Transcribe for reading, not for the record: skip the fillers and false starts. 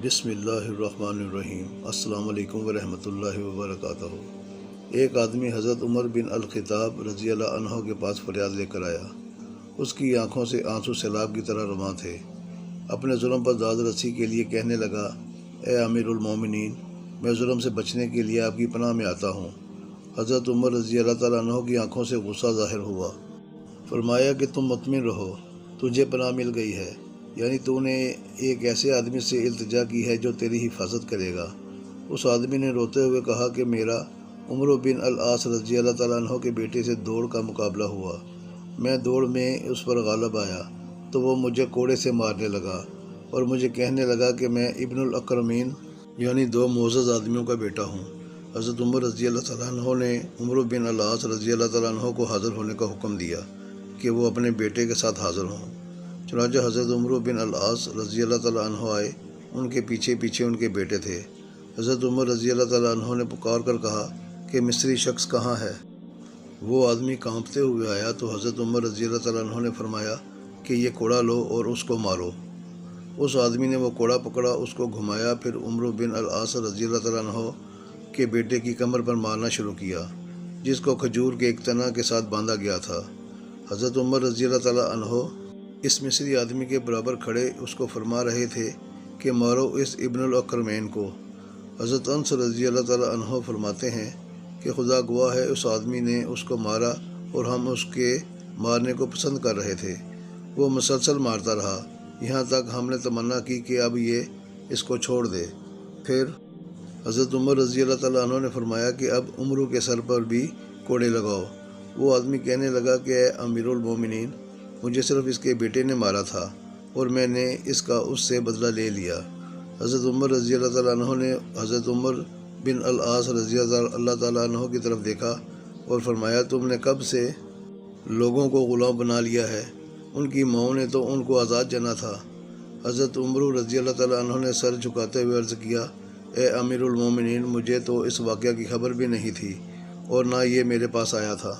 بسم اللہ الرحمن الرحیم۔ السلام علیکم ورحمۃ اللہ وبرکاتہ۔ ایک آدمی حضرت عمر بن الخطاب رضی اللہ عنہ کے پاس فریاد لے کر آیا۔ اس کی آنکھوں سے آنسو سیلاب کی طرح رواں تھے۔ اپنے ظلم پر داد رسی کے لیے کہنے لگا، اے امیر المومنین، میں ظلم سے بچنے کے لیے آپ کی پناہ میں آتا ہوں۔ حضرت عمر رضی اللہ تعالیٰ عنہ کی آنکھوں سے غصہ ظاہر ہوا۔ فرمایا کہ تم مطمئن رہو، تجھے پناہ مل گئی ہے، یعنی تو نے ایک ایسے آدمی سے التجا کی ہے جو تیری حفاظت کرے گا۔ اس آدمی نے روتے ہوئے کہا کہ میرا عمر بن العاص رضی اللہ تعالیٰ عنہ کے بیٹے سے دوڑ کا مقابلہ ہوا۔ میں دوڑ میں اس پر غالب آیا تو وہ مجھے کوڑے سے مارنے لگا اور مجھے کہنے لگا کہ میں ابن الاکرمین یعنی دو معزز آدمیوں کا بیٹا ہوں۔ حضرت عمر رضی اللہ تعالیٰ عنہ نے عمر بن العاص رضی اللہ تعالیٰ عنہ کو حاضر ہونے کا حکم دیا کہ وہ اپنے بیٹے کے ساتھ حاضر ہوں۔ چنانچہ حضرت عمر بن العاص رضی اللہ تعالیٰ عنہ آئے، ان کے پیچھے پیچھے ان کے بیٹے تھے۔ حضرت عمر رضی اللہ تعالیٰ عنہ نے پکار کر کہا کہ مصری شخص کہاں ہے؟ وہ آدمی کانپتے ہوئے آیا تو حضرت عمر رضی اللہ تعالیٰ عنہ نے فرمایا کہ یہ کوڑا لو اور اس کو مارو۔ اس آدمی نے وہ کوڑا پکڑا، اس کو گھمایا، پھر عمر بن العاص رضی اللہ تعالیٰ عنہ کے بیٹے کی کمر پر مارنا شروع کیا، جس کو کھجور کے ایک تنا کے ساتھ باندھا گیا تھا۔ حضرت عمر رضی اللہ تعالیٰ عنہ اس مصری آدمی کے برابر کھڑے اس کو فرما رہے تھے کہ مارو اس ابن الاکرمین کو۔ حضرت انس رضی اللہ تعالیٰ عنہ فرماتے ہیں کہ خدا گواہ ہے، اس آدمی نے اس کو مارا اور ہم اس کے مارنے کو پسند کر رہے تھے۔ وہ مسلسل مارتا رہا، یہاں تک ہم نے تمنا کی کہ اب یہ اس کو چھوڑ دے۔ پھر حضرت عمر رضی اللہ تعالیٰ عنہ نے فرمایا کہ اب عمرو کے سر پر بھی کوڑے لگاؤ۔ وہ آدمی کہنے لگا کہ اے امیر المومنین، مجھے صرف اس کے بیٹے نے مارا تھا اور میں نے اس کا اس سے بدلہ لے لیا۔ حضرت عمر رضی اللہ تعالیٰ عنہ نے حضرت عمر بن العاص رضی اللہ تعالیٰ عنہ کی طرف دیکھا اور فرمایا، تم نے کب سے لوگوں کو غلام بنا لیا ہے؟ ان کی ماؤں نے تو ان کو آزاد جانا تھا۔ حضرت عمر رضی اللہ تعالیٰ عنہ نے سر جھکاتے ہوئے عرض کیا، اے امیر المومنین، مجھے تو اس واقعہ کی خبر بھی نہیں تھی اور نہ یہ میرے پاس آیا تھا۔